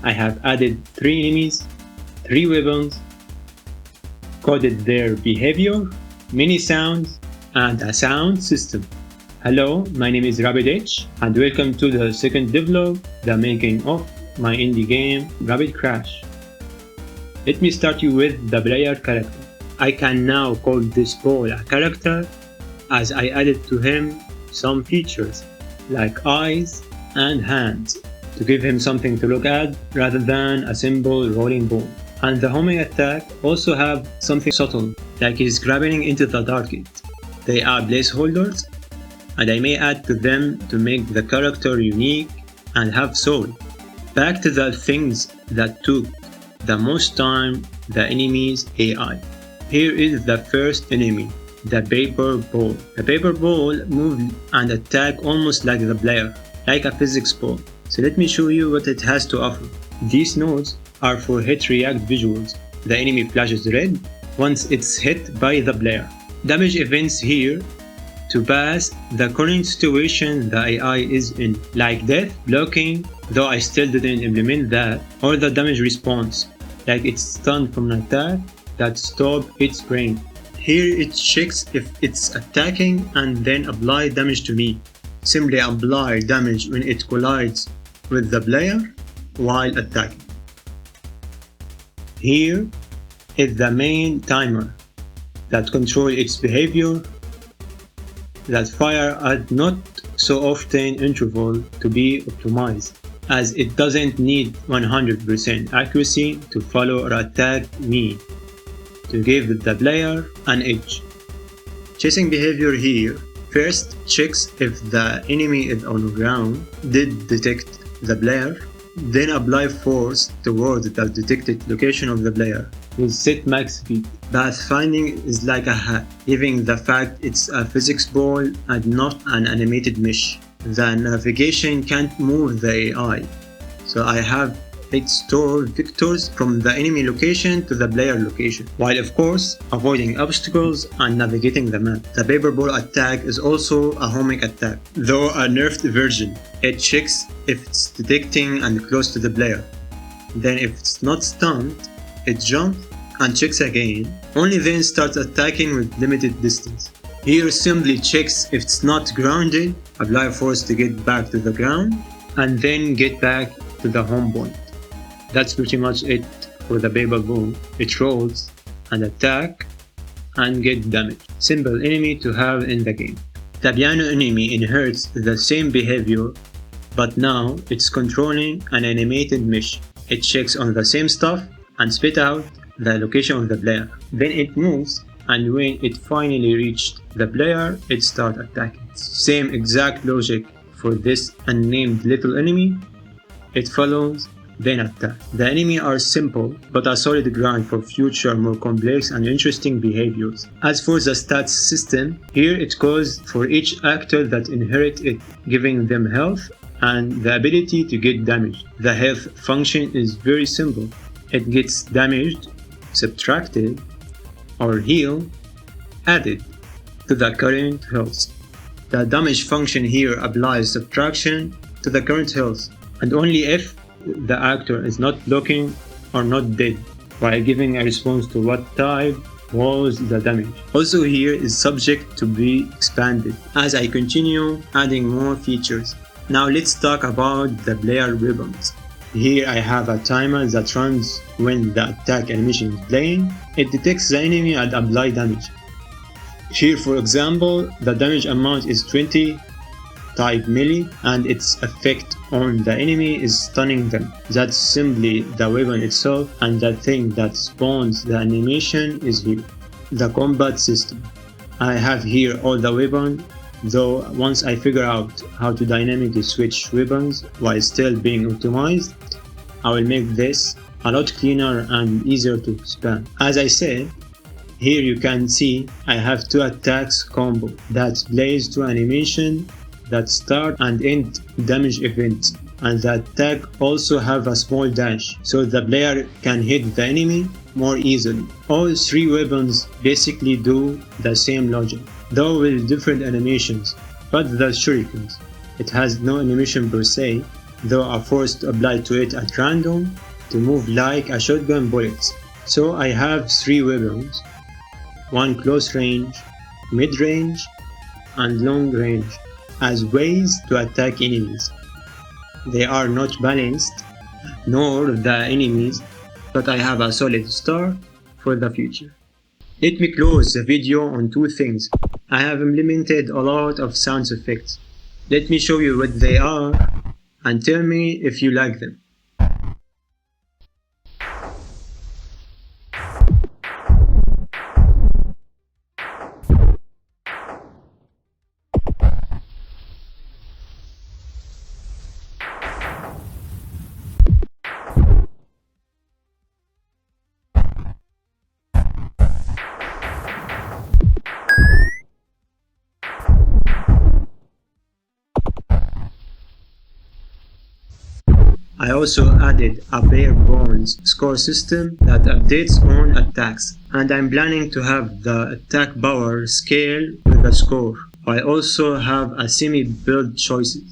I have added 3 enemies, 3 weapons, coded their behavior, mini sounds, and a sound system. Hello, my name is Rabbit H, and welcome to the second devlog, the making of my indie game Rabbit Crash. Let me start you with the player character. I can now call this ball a character as I added to him some features like eyes and hands to give him something to look at rather than a simple rolling ball. And the homing attack also have something subtle, like he's grabbing into the target. They are placeholders, and I may add to them to make the character unique and have soul. Back to the things that took the most time, the enemy's AI. Here is the first enemy, the paper ball. The paper ball moves and attack almost like the player, like a physics ball. So let me show you what it has to offer. These nodes are for hit react visuals. The enemy flashes red once it's hit by the player. Damage events here to pass the current situation the AI is in, like death, blocking, though I still didn't implement that, or the damage response, like it's stunned from an attack that stopped its brain. Here it checks if it's attacking and then apply damage to me. Simply apply damage when it collides with the player while attacking. Here is the main timer that controls its behavior, that fire at not so often interval to be optimized, as it doesn't need 100% accuracy to follow or attack me, to give the player an edge. Chasing behavior here first checks if the enemy is on the ground, did detect the player, then apply force towards the detected location of the player with set max speed. Pathfinding is like a hack, given the fact it's a physics ball and not an animated mesh. The navigation can't move the AI, so I have it store vectors from the enemy location to the player location, while of course avoiding obstacles and navigating the map. The paper ball attack is also a homing attack, though a nerfed version. It checks if it's detecting and close to the player. Then if it's not stunned, it jumps and checks again, only then starts attacking with limited distance. Here simply checks if it's not grounded, apply force to get back to the ground, and then get back to the home point. That's pretty much it for the paper ball. It rolls and attack and get damage. Simple enemy to have in the game. The piano enemy inherits the same behavior, but now it's controlling an animated mesh. It checks on the same stuff and spit out the location of the player. Then it moves, and when it finally reached the player, it starts attacking. Same exact logic for this unnamed little enemy. It follows, then attack. The enemy are simple, but a solid ground for future more complex and interesting behaviors. As for the stats system, here it goes for each actor that inherit it, giving them health and the ability to get damaged. The health function is very simple. It gets damaged, subtracted, or healed, added to the current health. The damage function here applies subtraction to the current health, and only if the actor is not blocking or not dead, while giving a response to what type was the damage. Also here is subject to be expanded as I continue adding more features. Now let's talk about the player weapons. Here I have a timer that runs when the attack animation is playing. It detects the enemy and applies damage. Here for example, the damage amount is 20 type melee, and its effect on the enemy is stunning them. That's simply the weapon itself, and the thing that spawns the animation is here. The combat system. I have here all the weapons, though once I figure out how to dynamically switch weapons while still being optimized, I will make this a lot cleaner and easier to spam. As I said, here you can see I have 2 attacks combo that plays 2 animation that start and end damage events, and the attack also have a small dash so the player can hit the enemy more easily. All 3 weapons basically do the same logic, though with different animations, but the shurikens. It has no animation per se, though are forced to apply to it at random to move like a shotgun bullets. So I have 3 weapons, one close range, mid range, and long range, as ways to attack enemies. They are not balanced, nor the enemies, but I have a solid start for the future. Let me close the video on 2 things. I have implemented a lot of sound effects. Let me show you what they are and tell me if you like them. I also added a bare bones score system that updates on attacks, and I'm planning to have the attack power scale with the score. I also have a semi-build choices.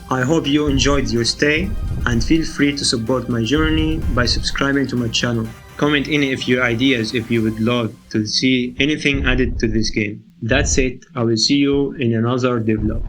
I hope you enjoyed your stay, and feel free to support my journey by subscribing to my channel. Comment any of your ideas if you would love to see anything added to this game. That's it, I will see you in another devlog.